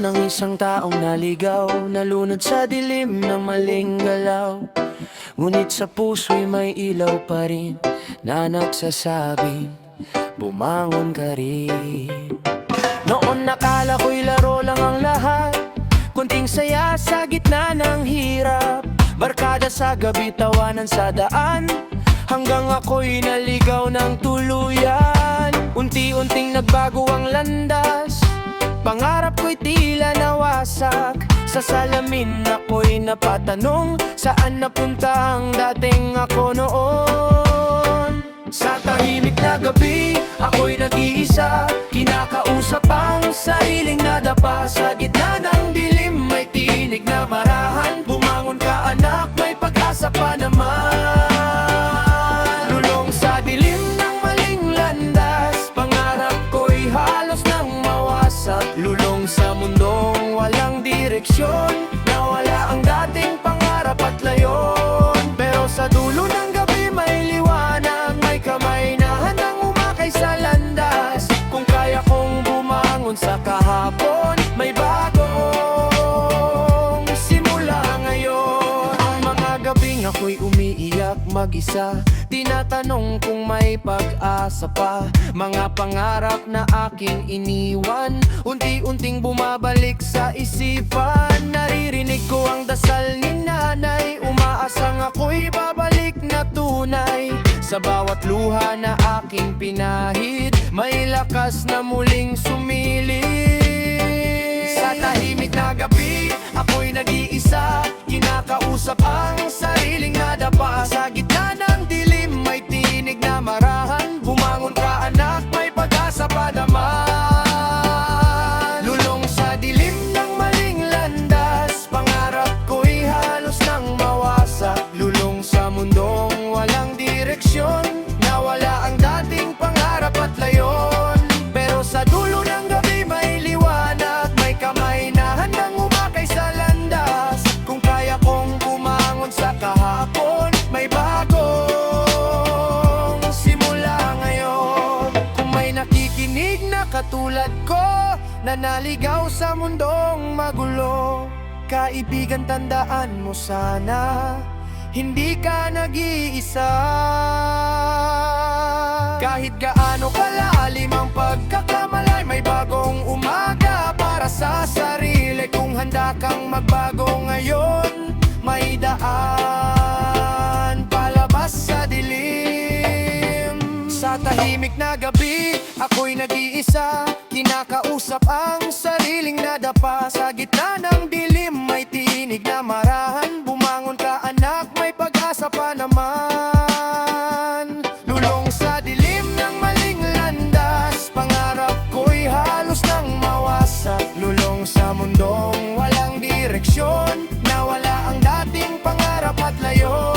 ng isang taong naligaw, nalunod sa dilim ng maling galaw. Ngunit sa puso'y may ilaw pa rin na nagsasabing, bumangon ka rin. Noon nakala ko'y laro lang ang lahat, kunting saya sa gitna ng hirap. Barkada sa gabi, tawanan sa daan, hanggang ako'y naligaw ng tuluyan. Unti-unting nagbago ang landas, pangarap ko'y tila nawasak. Sa salamin ako'y napatanong, saan napunta ang dating ako noon? Sa tahimik na gabi, ako'y nag-iisa, kinakausap ang sariling nadapa. Sa gitna ng dilim, may tinig na marahan, bumangon ka anak, may pag-asa pa naman. Lulong sa dilim ng maling landas, pangarap ko'y halos nang mawasak. Lulong sa mundong walang direksyon, nawala ang dating pangarap at layon. Pero sa dulo ng gabi may liwanag, may kamay na handang umakay sa landas. Kung kaya kong bumangon sa kahapon, may bagong simula ngayon. Ang mga gabing ako'y umiiyak mag-isa, tinatanong kung may pag-asa pa. Mga pangarap na aking iniwan, unti-unting bumabalik sa isipan. Naririnig ko ang dasal ni nanay, umaasang ako'y babalik na tunay. Sa bawat luha na aking pinahid, may lakas na muling sumilip. Sa tahimik na gabi, ako'y nag-iisa, kinakausap ang sariling nadapa. Sa gitna ng dilim, may tinig na marahan, bumangon ka anak, may pag-asa pa naman. Lulong sa dilim ng maling landas, pangarap ko'y halos nang mawasak. Lulong sa mundong walang direksyon, nawala ang dating pangarap at layon. Pero sa dulo ng gabi may liwanag, may kamay na handang umakay sa landas. Kung kaya kong bumangon sa kahapon, may bagong simula ngayon. Kung may nakikinig na katulad ko, na naligaw sa mundong magulo, kaibigan, tandaan mo sana, hindi ka nag-iisa. Kahit gaano kalalim ang pagkakamalay, may bagong umaga para sa sarili. Kung handa kang magbago ngayon, may daan palabas sa dilim. Sa tahimik na gabi, ako'y nag-iisa, kinakausap ang sariling nadapa. Sa gitna ng dilim, may tinig na marahan, bumangon ka anak, may pag-asa pa naman. Lulong sa dilim ng maling landas, pangarap ko'y halos nang mawasak. Lulong sa mundong walang direksyon, nawala ang dating pangarap at layon.